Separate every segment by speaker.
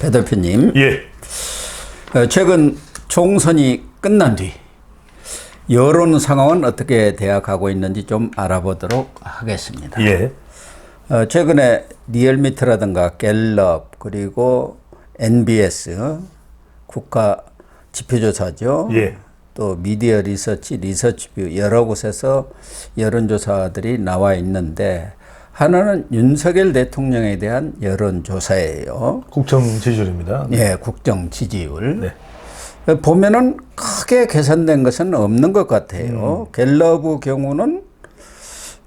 Speaker 1: 배 대표님,
Speaker 2: 예.
Speaker 1: 최근 총선이 끝난 뒤 여론 상황은 어떻게 되어가고 있는지 좀 알아보도록 하겠습니다.
Speaker 2: 예.
Speaker 1: 최근에 리얼미터라든가 갤럽 그리고 NBS 국가 지표조사죠.
Speaker 2: 예.
Speaker 1: 또 미디어 리서치, 리서치뷰 여러 곳에서 여론조사들이 나와 있는데 하나는 윤석열 대통령에 대한 여론조사예요.
Speaker 2: 국정 지지율입니다.
Speaker 1: 예, 국정 지지율.
Speaker 2: 네.
Speaker 1: 보면은 크게 개선된 것은 없는 것 같아요. 갤럽의 경우는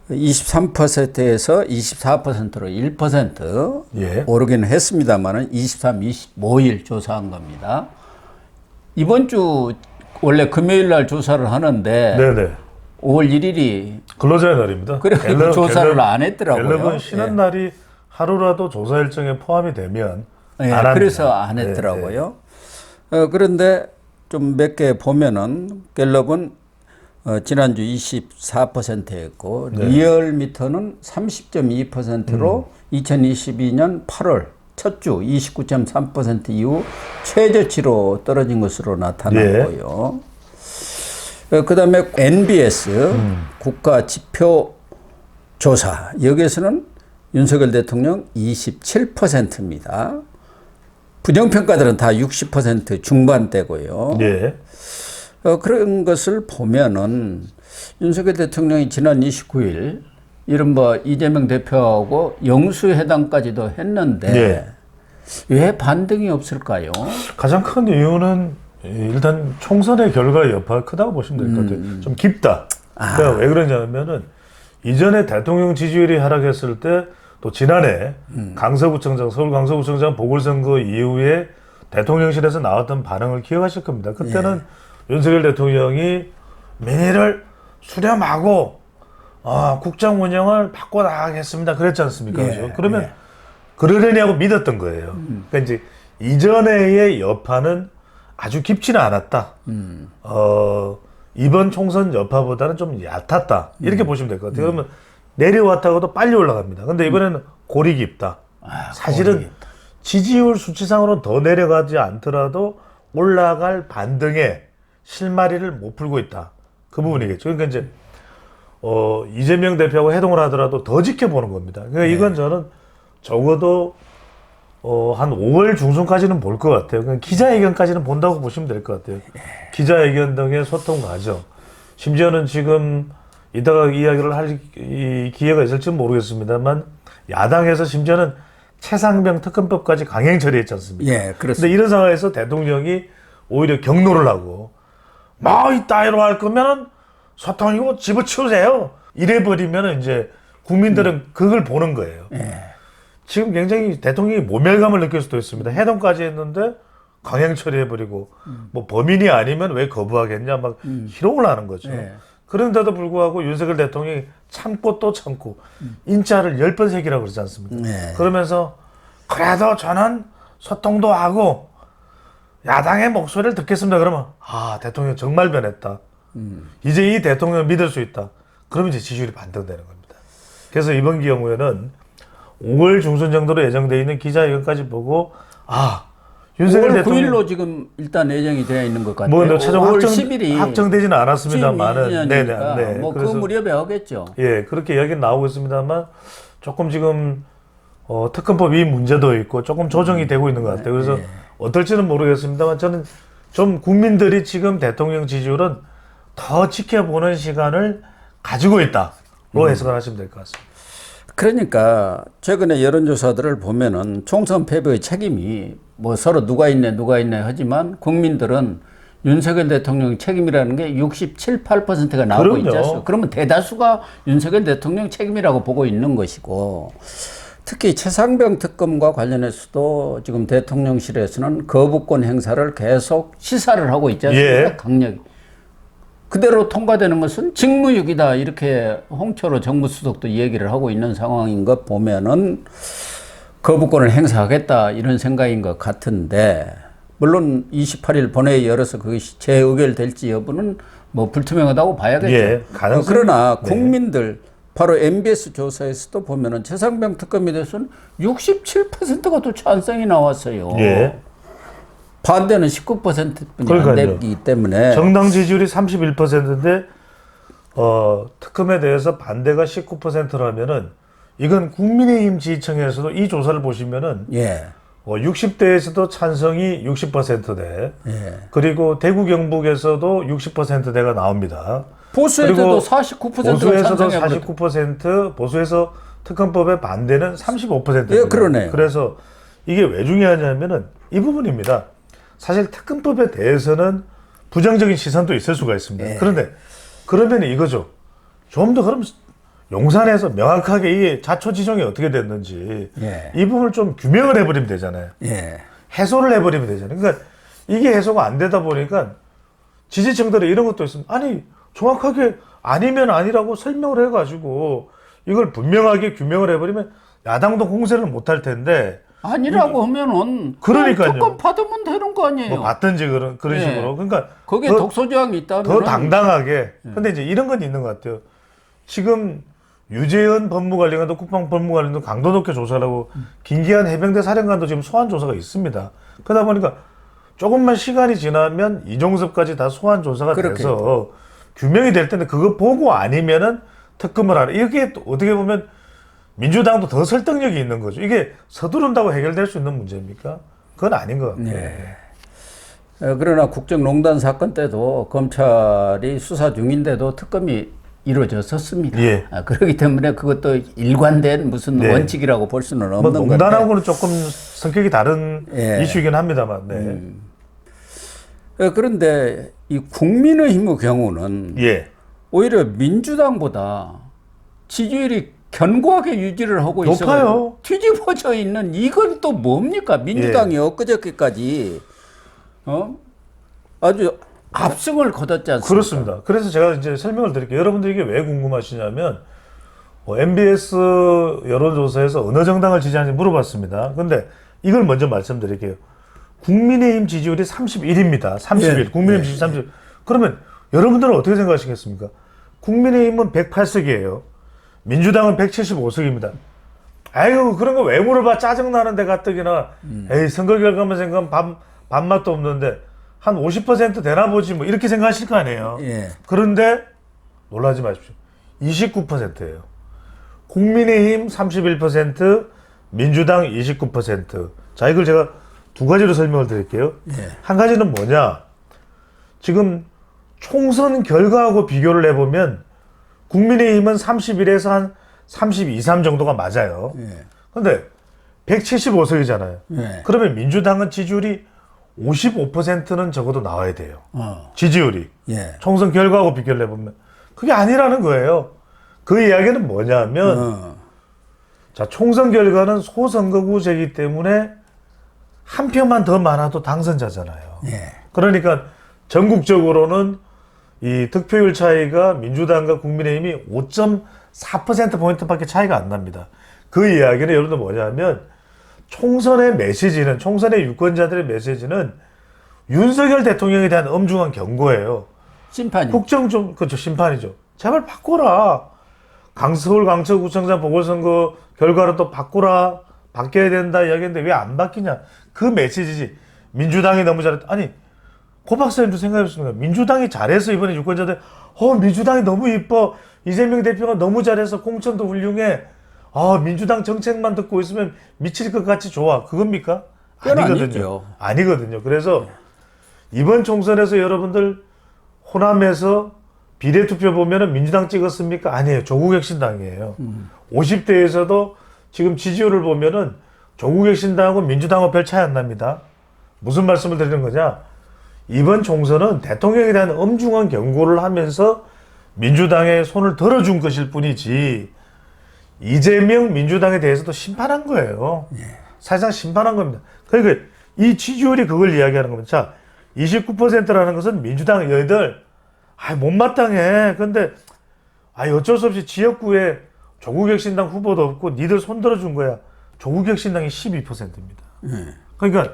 Speaker 1: 23%에서 24%로 1%
Speaker 2: 예.
Speaker 1: 오르기는 했습니다만은 23, 25일 조사한 겁니다. 이번 주 원래 금요일 날 조사를 하는데
Speaker 2: 네네.
Speaker 1: 5월 1일이
Speaker 2: 근로자의 날입니다.
Speaker 1: 그래서 조사를 안 했더라고요.
Speaker 2: 갤럽은 쉬는
Speaker 1: 예.
Speaker 2: 날이 하루라도 조사 일정에 포함이 되면
Speaker 1: 예,
Speaker 2: 안 합니다.
Speaker 1: 그래서 안 했더라고요. 그런데 좀 몇 개 보면은 갤럽은 지난주 24%였고 리얼미터는 30.2%로 2022년 8월 첫 주 29.3% 이후 최저치로 떨어진 것으로 나타났고요. 그다음에 NBS 국가 지표 조사 여기에서는 윤석열 대통령 27%입니다. 부정평가들은 다 60% 중반대고요.
Speaker 2: 예.
Speaker 1: 그런 것을 보면은 윤석열 대통령이 지난 29일 이른바 이재명 대표하고 영수회담까지도 했는데
Speaker 2: 예.
Speaker 1: 왜 반등이 없을까요?
Speaker 2: 가장 큰 이유는 일단 총선의 결과 여파가 크다고 보시면 될 것 같아요. 좀 깊다. 그러니까 왜 그러냐면은 이전에 대통령 지지율이 하락했을 때 또 지난해 강서구청장, 서울 강서구청장 보궐선거 이후에 대통령실에서 나왔던 반응을 기억하실 겁니다. 그때는 윤석열 대통령이 민의를 수렴하고 국정 운영을 바꿔나가겠습니다. 그랬지 않습니까? 그렇죠? 그러면 그러려니 하고 믿었던 거예요. 그러니까 이제 이전에의 여파는 아주 깊지는 않았다. 이번 총선 여파보다는 좀 얕았다. 이렇게 보시면 될 것 같아요. 그러면 내려왔다고도 빨리 올라갑니다. 근데 이번에는 골이 깊다. 사실은
Speaker 1: 골이 깊다.
Speaker 2: 지지율 수치상으로는 더 내려가지 않더라도 올라갈 반등에 실마리를 못 풀고 있다. 그 부분이겠죠. 그러니까 이제 이재명 대표하고 해동을 하더라도 더 지켜보는 겁니다. 그러니까 이건 저는 적어도 한 5월 중순까지는 볼 것 같아요. 그냥 기자회견까지는 본다고 보시면 될 것 같아요. 기자회견 등의 소통 과정. 심지어는 지금 이따가 이야기를 할 기회가 있을지는 모르겠습니다만 야당에서 심지어는 최상병 특검법까지 강행 처리했지 않습니까?
Speaker 1: 예, 그렇습니다.
Speaker 2: 근데 이런 상황에서 대통령이 오히려 경로를 하고 이따위로 할 거면 소통이고 집어치우세요. 이래버리면 이제 국민들은 그걸 보는 거예요. 지금 굉장히 대통령이 모멸감을 느낄 수도 있습니다. 해동까지 했는데 강행 처리해버리고 뭐 범인이 아니면 왜 거부하겠냐 막 희롱을 하는 거죠. 그런데도 불구하고 윤석열 대통령이 참고 또 참고 인자를 10번 새기라고 그러지 않습니까? 그러면서 그래도 저는 소통도 하고 야당의 목소리를 듣겠습니다. 그러면 대통령 정말 변했다. 이제 이 대통령을 믿을 수 있다. 그러면 이제 지지율이 반등되는 겁니다. 그래서 이번 경우에는 5월 중순 정도로 예정되어 있는 기자회견까지 보고 윤석열
Speaker 1: 5월
Speaker 2: 대통령
Speaker 1: 9일로 지금 일단 예정이 되어 있는 것 같아요.
Speaker 2: 뭐 최종
Speaker 1: 5월 10일이
Speaker 2: 확정되지는 않았습니다만은
Speaker 1: 네. 뭐 그
Speaker 2: 그래서
Speaker 1: 무렵에 하겠죠.
Speaker 2: 예, 그렇게 이야기는 나오고 있습니다만 조금 지금 특검법 이 문제도 있고 조금 조정이 되고 있는 것 같아요. 그래서 어떨지는 모르겠습니다만 저는 좀 국민들이 지금 대통령 지지율은 더 지켜보는 시간을 가지고 있다로 해석을 하시면 될 것 같습니다.
Speaker 1: 그러니까 최근에 여론조사들을 보면은 총선 패배의 책임이 뭐 서로 누가 있네 하지만 국민들은 윤석열 대통령 책임이라는 게 67, 8%가 나오고 있지 않습니까? 그러면 대다수가 윤석열 대통령 책임이라고 보고 있는 것이고 특히 최상병 특검과 관련해서도 지금 대통령실에서는 거부권 행사를 계속 시사를 하고 있지 않습니까? 강력히. 그대로 통과되는 것은 직무유기다 이렇게 홍철호 정무수석도 얘기를 하고 있는 상황인 것 보면은 거부권을 행사하겠다 이런 생각인 것 같은데 물론 28일 본회의 열어서 그것이 재의결될지 여부는 뭐 불투명하다고 봐야겠죠.
Speaker 2: 가능성이,
Speaker 1: 그러나 국민들 바로 MBS 조사에서도 보면은 최상병 특검에 대해서는 67%가 또 찬성이 나왔어요.
Speaker 2: 예.
Speaker 1: 반대는 19%뿐이 안
Speaker 2: 그러니까요.
Speaker 1: 되기 때문에
Speaker 2: 정당 지지율이 31%인데 특검에 대해서 반대가 19%라면은 이건 국민의힘 지지층에서도 이 조사를 보시면은
Speaker 1: 예.
Speaker 2: 60대에서도 찬성이 60%대
Speaker 1: 예.
Speaker 2: 그리고 대구 경북에서도 60%대가 나옵니다.
Speaker 1: 보수에서도
Speaker 2: 그리고
Speaker 1: 49%가
Speaker 2: 보수에서도
Speaker 1: 찬성해버렸다.
Speaker 2: 49%, 보수에서 특검법의 반대는 35%입니다.
Speaker 1: 예, 그러네요.
Speaker 2: 그래서 이게 왜 중요하냐면은 이 부분입니다. 사실 특검법에 대해서는 부정적인 시선도 있을 수가 있습니다.
Speaker 1: 예.
Speaker 2: 그런데 그러면 이거죠. 좀 더 그럼 용산에서 명확하게 이게 자초지종이 어떻게 됐는지
Speaker 1: 예.
Speaker 2: 이 부분을 좀 규명을 해버리면 되잖아요.
Speaker 1: 예.
Speaker 2: 해소를 해버리면 되잖아요. 그러니까 이게 해소가 안 되다 보니까 지지층들은 이런 것도 있습니다. 아니 정확하게 아니면 아니라고 설명을 해가지고 이걸 분명하게 규명을 해버리면 야당도 공세를 못할 텐데
Speaker 1: 아니라고 하면은
Speaker 2: 그러니까요.
Speaker 1: 특검 받으면 되는 거 아니에요.
Speaker 2: 뭐 받든지 그런
Speaker 1: 예.
Speaker 2: 식으로 그러니까
Speaker 1: 거기에
Speaker 2: 더-
Speaker 1: 독소조항이 있다면
Speaker 2: 더 당당하게. 근데 이제 이런 건 있는 것 같아요. 지금 유재현 법무관리관도 국방법무관리도 강도 높게 조사를 하고 김기한 해병대 사령관도 지금 소환 조사가 있습니다. 그러다 보니까 조금만 시간이 지나면 이종섭까지 다 소환 조사가
Speaker 1: 그렇게
Speaker 2: 돼서 규명이 될 텐데 그거 보고 아니면은 특검을 하라. 이게 또 어떻게 보면 민주당도 더 설득력이 있는 거죠. 이게 서두른다고 해결될 수 있는 문제입니까? 그건 아닌 것 같아요.
Speaker 1: 네. 그러나 국정농단 사건 때도 검찰이 수사 중인데도 특검이 이루어졌었습니다.
Speaker 2: 예.
Speaker 1: 그렇기 때문에 그것도 일관된 무슨
Speaker 2: 네.
Speaker 1: 원칙이라고 볼 수는
Speaker 2: 뭐
Speaker 1: 없는 건데.
Speaker 2: 농단하고는 조금 성격이 다른
Speaker 1: 예.
Speaker 2: 이슈이긴 합니다만. 네.
Speaker 1: 그런데 이 국민의힘의 경우는
Speaker 2: 예.
Speaker 1: 오히려 민주당보다 지지율이 견고하게 유지를 하고 있어서
Speaker 2: 높아요.
Speaker 1: 뒤집어져 있는 이건 또 뭡니까? 민주당이 엊그저께까지 아주 압승을 거뒀지 않습니까?
Speaker 2: 그렇습니다. 그래서 제가 이제 설명을 드릴게요. 여러분들이 이게 왜 궁금하시냐면 MBS 여론조사에서 어느 정당을 지지하는지 물어봤습니다. 근데 이걸 먼저 말씀드릴게요. 국민의힘 지지율이 31입니다. 31.
Speaker 1: 예.
Speaker 2: 국민의힘 지지율 30. 그러면 여러분들은 어떻게 생각하시겠습니까? 국민의힘은 108석이에요. 민주당은 175석입니다. 아유 그런 거 왜 물어봐. 짜증나는데 가뜩이나. 에이 선거 결과만 생각하면 밥맛도 없는데 한 50% 되나 보지 뭐 이렇게 생각하실 거 아니에요.
Speaker 1: 예.
Speaker 2: 그런데 놀라지 마십시오. 29%예요. 국민의힘 31%, 민주당 29%. 자, 이걸 제가 두 가지로 설명을 드릴게요.
Speaker 1: 예.
Speaker 2: 한 가지는 뭐냐? 지금 총선 결과하고 비교를 해보면 국민의힘은 31에서 한 32, 3 정도가 맞아요.
Speaker 1: 예.
Speaker 2: 근데 175석이잖아요.
Speaker 1: 예.
Speaker 2: 그러면 민주당은 지지율이 55%는 적어도 나와야 돼요. 지지율이.
Speaker 1: 예.
Speaker 2: 총선 결과하고 비교를 해보면. 그게 아니라는 거예요. 그 이야기는 뭐냐면, 자, 총선 결과는 소선거구제이기 때문에 한 표만 더 많아도 당선자잖아요.
Speaker 1: 예.
Speaker 2: 그러니까 전국적으로는 이 득표율 차이가 민주당과 국민의힘이 5.4%포인트밖에 차이가 안 납니다. 그 이야기는 여러분들 뭐냐면 총선의 메시지는, 총선의 유권자들의 메시지는 윤석열 대통령에 대한 엄중한 경고예요.
Speaker 1: 심판이.
Speaker 2: 국정 좀, 그렇죠, 심판이죠. 제발 바꿔라. 서울 강서구청장 보궐선거 결과를 또 바꾸라. 바뀌어야 된다 이야기했는데 왜 안 바뀌냐. 그 메시지지. 민주당이 너무 잘했다. 아니, 고 박사님도 생각해보십니까? 민주당이 잘해서 이번에 유권자들, 민주당이 너무 이뻐. 이재명 대표가 너무 잘해서 공천도 훌륭해. 민주당 정책만 듣고 있으면 미칠 것 같이 좋아. 그겁니까?
Speaker 1: 그건
Speaker 2: 아니거든요.
Speaker 1: 아니죠.
Speaker 2: 아니거든요. 그래서 이번 총선에서 여러분들 호남에서 비례투표 보면은 민주당 찍었습니까? 아니에요. 조국혁신당이에요. 50대에서도 지금 지지율을 보면은 조국혁신당하고 민주당하고 별 차이 안 납니다. 무슨 말씀을 드리는 거냐? 이번 총선은 대통령에 대한 엄중한 경고를 하면서 민주당의 손을 들어준 것일 뿐이지 이재명 민주당에 대해서도 심판한 거예요. 사실상 심판한 겁니다. 그러니까 이 지지율이 그걸 이야기하는 겁니다. 자, 29%라는 것은 민주당 여의들 못마땅해. 근데 어쩔 수 없이 지역구에 조국혁신당 후보도 없고 니들 손 들어준 거야. 조국혁신당이 12%입니다. 그러니까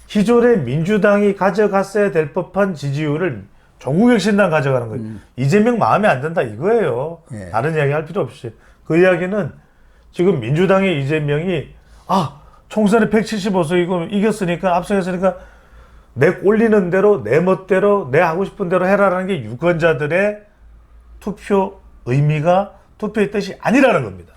Speaker 2: 기존에 민주당이 가져갔어야 될 법한 지지율을 조국 혁신당 가져가는 거예요. 이재명 마음에 안 든다 이거예요.
Speaker 1: 예.
Speaker 2: 다른 이야기 할 필요 없이. 그 이야기는 지금 민주당의 이재명이 총선에 175석이고 이겼으니까 앞서갔으니까 내 꼴리는 대로 내 멋대로 내 하고 싶은 대로 해라라는 게 유권자들의 투표 의미가 투표의 뜻이 아니라는 겁니다.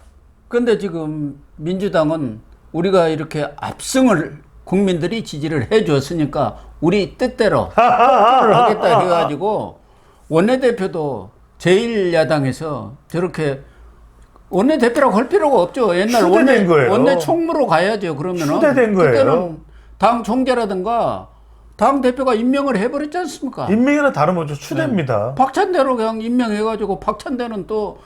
Speaker 1: 근데 지금 민주당은 우리가 이렇게 압승을 국민들이 지지를 해줬으니까 우리 뜻대로 투표를 하겠다 해가지고 원내대표도 제1야당에서 저렇게 원내대표라고 할 필요가 없죠. 옛날
Speaker 2: 추대된 거예요.
Speaker 1: 원내 총무로 가야죠. 그러면은
Speaker 2: 추대된 거예요.
Speaker 1: 그때는 당 총재라든가 당 대표가 임명을 해버렸지 않습니까?
Speaker 2: 임명이나 다름없죠. 추대입니다.
Speaker 1: 박찬대로 그냥 임명해가지고 박찬대는 또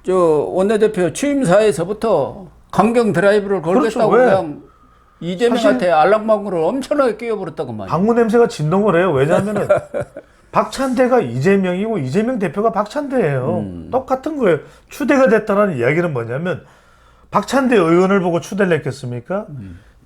Speaker 1: 저 원내대표 취임사에서부터 강경 드라이브를 걸겠다고
Speaker 2: 그렇죠. 왜?
Speaker 1: 그냥 이재명한테 알랑방구를 엄청나게 끼워버렸다고 말이에요.
Speaker 2: 방구 냄새가 진동을 해요. 왜냐하면은 박찬대가 이재명이고 이재명 대표가 박찬대예요. 똑같은 거예요. 추대가 됐다는 이야기는 뭐냐면 박찬대 의원을 보고 추대를 했겠습니까?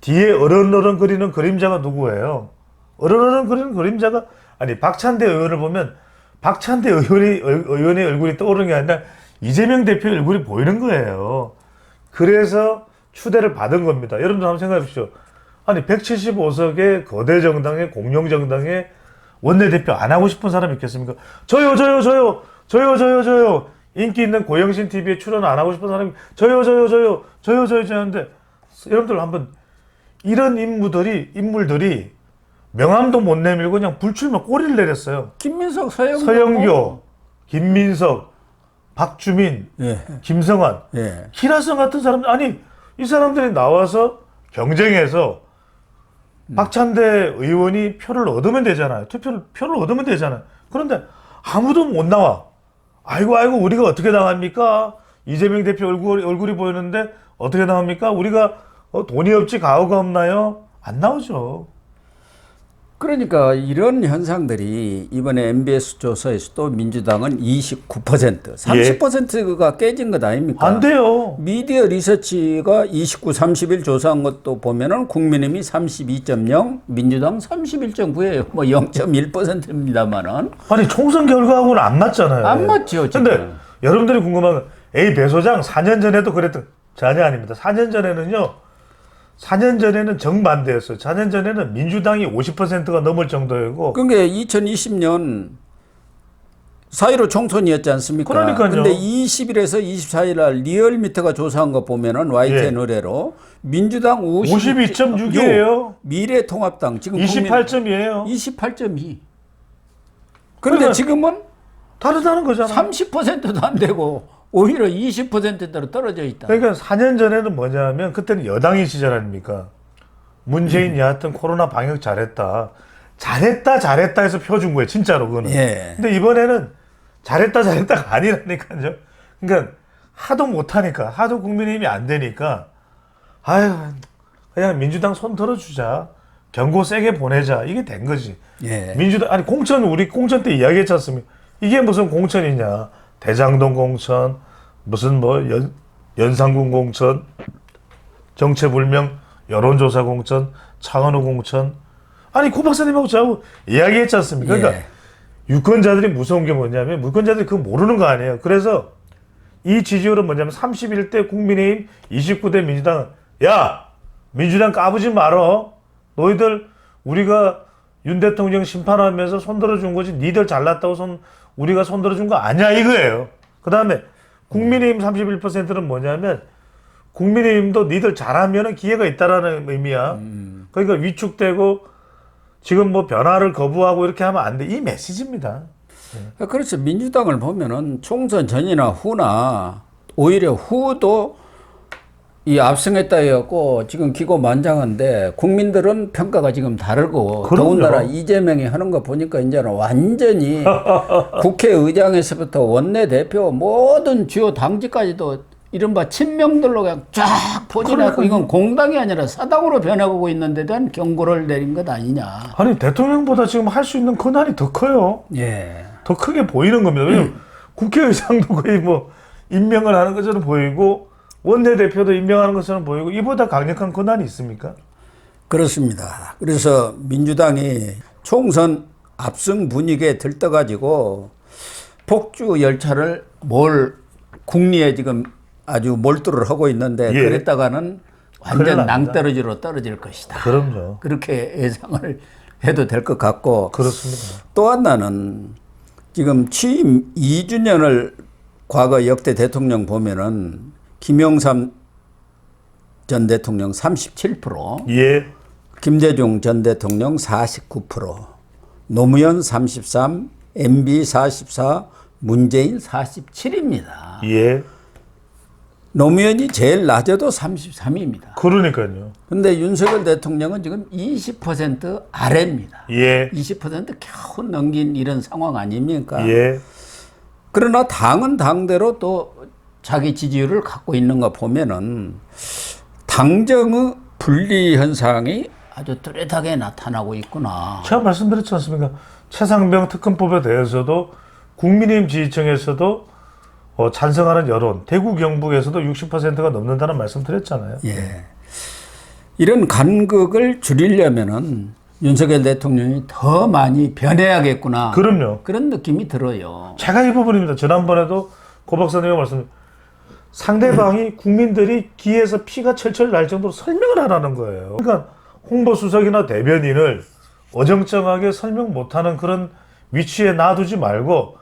Speaker 2: 뒤에 어른어른거리는 그림자가 누구예요? 어른어른거리는 그림자가 아니 박찬대 의원을 보면 박찬대 의원의 얼굴이 떠오르는 게 아니라 이재명 대표의 얼굴이 보이는 거예요. 그래서 추대를 받은 겁니다. 여러분들 한번 생각해 보십시오. 아니 175석의 거대 정당의 공룡 정당의 원내대표 안 하고 싶은 사람이 있겠습니까? 저요. 인기 있는 고영신 TV에 출연 안 하고 싶은 사람이 저요 하는데 여러분들 한번 이런 인물들이 명함도 못 내밀고 그냥 불출마 꼬리를 내렸어요.
Speaker 1: 김민석, 서영교,
Speaker 2: 서영교, 김민석, 박주민,
Speaker 1: 예.
Speaker 2: 김성환,
Speaker 1: 예.
Speaker 2: 기라성 같은 사람들 아니 이 사람들이 나와서 경쟁해서 박찬대 의원이 표를 얻으면 되잖아요. 표를 얻으면 되잖아요. 그런데 아무도 못 나와. 아이고 우리가 어떻게 나갑니까? 이재명 대표 얼굴이 보이는데 어떻게 나옵니까? 우리가 돈이 없지 가오가 없나요? 안 나오죠.
Speaker 1: 그러니까 이런 현상들이 이번에 MBS 조사에서도 민주당은 29%, 30%가 깨진 것 아닙니까?
Speaker 2: 안 돼요.
Speaker 1: 미디어 리서치가 29, 31 조사한 것도 보면은 국민의힘이 32.0, 민주당 31.9예요. 뭐 0.1%입니다만은.
Speaker 2: 아니 총선 결과하고는 안 맞잖아요.
Speaker 1: 안 맞죠, 지금.
Speaker 2: 근데 여러분들이 궁금한 건 배 소장 4년 전에도 그랬던 전혀 아닙니다. 4년 전에는 정반대였어요. 4년 전에는 민주당이 50%가 넘을 정도였고.
Speaker 1: 그러니까 2020년 4.15 총선이었지 않습니까?
Speaker 2: 그러니까요.
Speaker 1: 근데 20일에서 24일 날 리얼미터가 조사한 거 보면은 YTN
Speaker 2: 예.
Speaker 1: 의뢰로 민주당
Speaker 2: 52.6이에요.
Speaker 1: 미래통합당 지금
Speaker 2: 28점이에요.
Speaker 1: 28.2. 그런데 지금은
Speaker 2: 다르다는 거잖아.
Speaker 1: 30%도 안 되고 오히려 20%대로 떨어져 있다.
Speaker 2: 그러니까 4년 전에는 뭐냐면 그때는 여당의 시절 아닙니까? 문재인 여하튼 코로나 방역 잘했다 해서 표 준 거예요. 진짜로 그거는.
Speaker 1: 예.
Speaker 2: 근데 이번에는 잘했다가 아니라니까요. 그러니까 하도 못하니까 하도 국민의힘이 안 되니까 그냥 민주당 손 들어주자. 경고 세게 보내자. 이게 된 거지.
Speaker 1: 예.
Speaker 2: 민주당 우리 공천 때 이야기했지 않습니까? 이게 무슨 공천이냐. 대장동 공천, 무슨 연산군 공천, 정체불명 여론조사 공천, 차은우 공천. 아니 고 박사님하고 저하고 이야기했지 않습니까? 그러니까 유권자들이 무서운 게 뭐냐면 유권자들이 그거 모르는 거 아니에요. 그래서 이 지지율은 뭐냐면 31대 국민의힘, 29대 민주당. 야 민주당 까부지 말어. 너희들 우리가 윤 대통령 심판하면서 손들어준 거지. 니들 잘났다고 우리가 손들어준 거 아니야 이거예요. 그 다음에 국민의힘 31%는 뭐냐면 국민의힘도 니들 잘하면 기회가 있다라는 의미야. 그러니까 위축되고 지금 변화를 거부하고 이렇게 하면 안 돼. 이 메시지입니다.
Speaker 1: 그렇죠. 민주당을 보면은 총선 전이나 후나 오히려 후도 이 압승했다 해갖고 지금 기고만장한데 국민들은 평가가 지금 다르고
Speaker 2: 그럼요.
Speaker 1: 더군다나 이재명이 하는 거 보니까 이제는 완전히 국회의장에서부터 원내대표 모든 주요 당직까지도 이른바 친명들로 그냥 쫙 포진하고 이건 공당이 아니라 사당으로 변해가고 있는데 대한 경고를 내린 것 아니냐.
Speaker 2: 아니 대통령보다 지금 할 수 있는 권한이 더 커요.
Speaker 1: 예.
Speaker 2: 더 크게 보이는 겁니다. 왜냐면 국회의장도 거의 임명을 하는 것처럼 보이고 원내대표도 임명하는 것처럼 보이고 이보다 강력한 권한이 있습니까?
Speaker 1: 그렇습니다. 그래서 민주당이 총선 압승 분위기에 들떠가지고 폭주 열차를 국리에 지금 아주 몰두를 하고 있는데
Speaker 2: 예.
Speaker 1: 그랬다가는
Speaker 2: 큰일
Speaker 1: 완전
Speaker 2: 납니다.
Speaker 1: 낭떠러지로 떨어질 것이다.
Speaker 2: 그럼요.
Speaker 1: 그렇게 예상을 해도 될 것 같고
Speaker 2: 그렇습니다.
Speaker 1: 또 하나는 지금 취임 2주년을 과거 역대 대통령 보면은 김영삼 전 대통령 37%,
Speaker 2: 예.
Speaker 1: 김대중 전 대통령 49%, 노무현 33, MB 44, 문재인 47입니다.
Speaker 2: 예.
Speaker 1: 노무현이 제일 낮아도 33입니다.
Speaker 2: 그러니까요.
Speaker 1: 근데 윤석열 대통령은 지금 20% 아래입니다.
Speaker 2: 예.
Speaker 1: 20% 겨우 넘긴 이런 상황 아닙니까?
Speaker 2: 예.
Speaker 1: 그러나 당은 당대로 또 자기 지지율을 갖고 있는 거 보면은 당정의 분리 현상이 아주 뚜렷하게 나타나고 있구나.
Speaker 2: 제가 말씀드렸지 않습니까? 최상병 특검법에 대해서도 국민의힘 지지층에서도 찬성하는 여론, 대구 경북에서도 60%가 넘는다는 말씀 드렸잖아요.
Speaker 1: 예. 이런 간극을 줄이려면은 윤석열 대통령이 더 많이 변해야겠구나.
Speaker 2: 그럼요.
Speaker 1: 그런 느낌이 들어요.
Speaker 2: 제가 이 부분입니다. 지난번에도 고 박사님이 상대방이 국민들이 귀에서 피가 철철 날 정도로 설명을 하라는 거예요. 그러니까 홍보수석이나 대변인을 어정쩡하게 설명 못하는 그런 위치에 놔두지 말고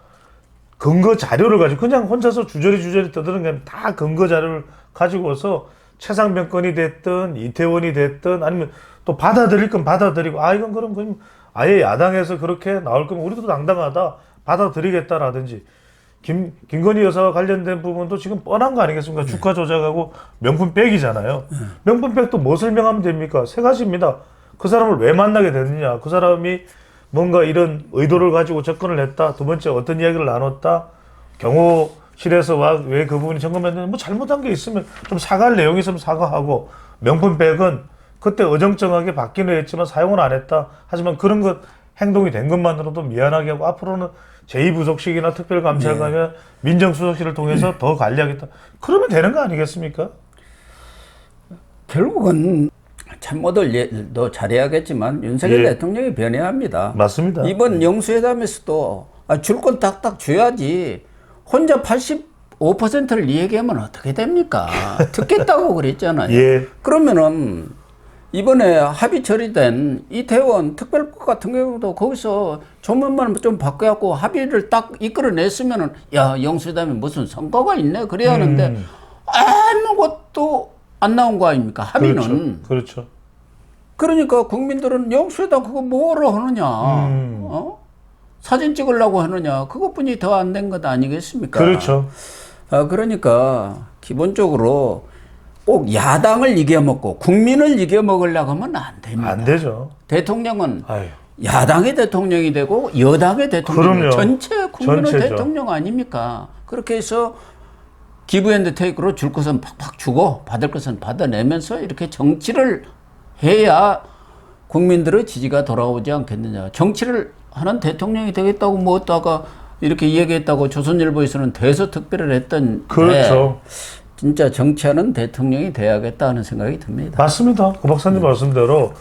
Speaker 2: 근거 자료를 가지고 그냥 혼자서 주저리 떠드는 게 아니라 다 근거 자료를 가지고서 최상병 건이 됐든 이태원이 됐든 아니면 또 받아들일 건 받아들이고 이건 그럼 아예 야당에서 그렇게 나올 거면 우리도 당당하다 받아들이겠다라든지 김건희 여사와 관련된 부분도 지금 뻔한 거 아니겠습니까? 주가 조작하고 명품백이잖아요. 명품백도 뭐 설명하면 됩니까? 세 가지입니다. 그 사람을 왜 만나게 됐느냐? 그 사람이 뭔가 이런 의도를 가지고 접근을 했다. 두 번째 어떤 이야기를 나눴다. 경호실에서 왜 그 부분이 점검했는지 뭐 잘못한 게 있으면 좀 사과할 내용이 있으면 사과하고 명품백은 그때 어정쩡하게 받기는 했지만 사용을 안 했다. 하지만 그런 것 행동이 된 것만으로도 미안하게 하고 앞으로는 제2부속실이나 특별감찰관이나 민정수석실을 통해서 더 관리하겠다. 그러면 되는 거 아니겠습니까?
Speaker 1: 결국은 참모들도 잘해야겠지만 윤석열 대통령이 변해야 합니다.
Speaker 2: 맞습니다.
Speaker 1: 이번 영수회담에서도 줄 건 딱딱 줘야지 혼자 85%를 이야기하면 어떻게 됩니까? 듣겠다고 그랬잖아요.
Speaker 2: 예.
Speaker 1: 그러면은 이번에 합의 처리된 이태원 특별법 같은 경우도 거기서 조문만 좀 바꿔갖고 합의를 딱 이끌어냈으면은 영수회담에 무슨 성과가 있네 그래야 하는데 아무것도 안 나온 거 아닙니까? 합의는.
Speaker 2: 그렇죠.
Speaker 1: 그러니까 국민들은 영수회담 그거 뭐로 하느냐? 사진 찍으려고 하느냐? 그것뿐이 더 안 된 것 아니겠습니까?
Speaker 2: 그렇죠.
Speaker 1: 그러니까 기본적으로 꼭 야당을 이겨먹고 국민을 이겨먹으려고 하면 안 됩니다.
Speaker 2: 안 되죠.
Speaker 1: 대통령은
Speaker 2: 아유.
Speaker 1: 야당의 대통령이 되고 여당의 대통령이
Speaker 2: 그럼요.
Speaker 1: 전체 국민의
Speaker 2: 전체죠.
Speaker 1: 대통령 아닙니까? 그렇게 해서 기브앤드테이크로 줄 것은 팍팍 주고 받을 것은 받아내면서 이렇게 정치를 해야 국민들의 지지가 돌아오지 않겠느냐. 정치를 하는 대통령이 되겠다고 뭐 했다가 이렇게 이야기했다고 조선일보에서는 대서특별을 했던
Speaker 2: 그렇죠.
Speaker 1: 진짜 정치하는 대통령이 돼야겠다 하는 생각이 듭니다.
Speaker 2: 맞습니다. 고 박사님 말씀대로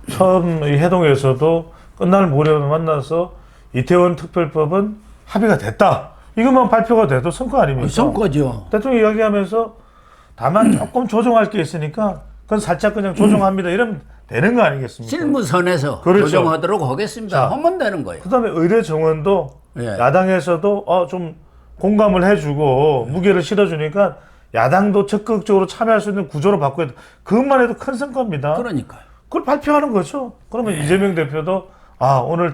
Speaker 2: 처음 이 해동에서도 끝날 무렵에 만나서 이태원 특별법은 합의가 됐다. 이것만 발표가 돼도 성과 아닙니까?
Speaker 1: 성과죠.
Speaker 2: 대통령 이야기하면서 다만 조금 조정할 게 있으니까 그건 살짝 그냥 조정합니다. 이러면 되는 거 아니겠습니까?
Speaker 1: 실무선에서
Speaker 2: 그렇죠.
Speaker 1: 조정하도록 하겠습니다.
Speaker 2: 자,
Speaker 1: 하면 되는 거예요.
Speaker 2: 그다음에 의대 정원도 야당에서도 좀 공감을 해주고 무게를 실어주니까 야당도 적극적으로 참여할 수 있는 구조로 바꿔야 돼. 그것만 해도 큰 성과입니다.
Speaker 1: 그러니까요.
Speaker 2: 그걸 발표하는 거죠. 그러면 이재명 대표도 오늘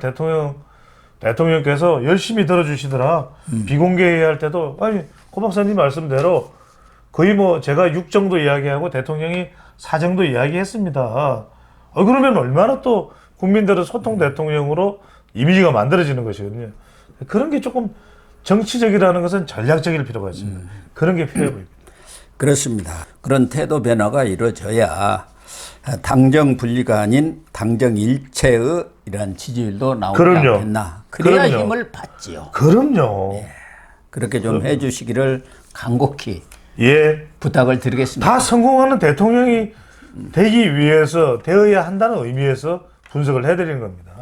Speaker 2: 대통령께서 열심히 들어주시더라. 비공개 회의할 때도 고 박사님 말씀대로 거의 뭐 제가 6 정도 이야기하고 대통령이 4 정도 이야기했습니다. 그러면 얼마나 또 국민들은 소통 대통령으로 이미지가 만들어지는 것이거든요. 그런 게 조금 정치적이라는 것은 전략적일 필요가 있습니다. 그런 게 필요해 보입니다.
Speaker 1: 그렇습니다. 그런 태도 변화가 이루어져야 당정 분리가 아닌 당정 일체의 이러한 지지율도 나오지
Speaker 2: 그럼요.
Speaker 1: 않겠나. 그래야
Speaker 2: 그럼요.
Speaker 1: 힘을 받지요.
Speaker 2: 그럼요.
Speaker 1: 그렇게 좀 해주시기를 간곡히 부탁을 드리겠습니다.
Speaker 2: 다 성공하는 대통령이 되기 위해서 되어야 한다는 의미에서 분석을 해드리는 겁니다.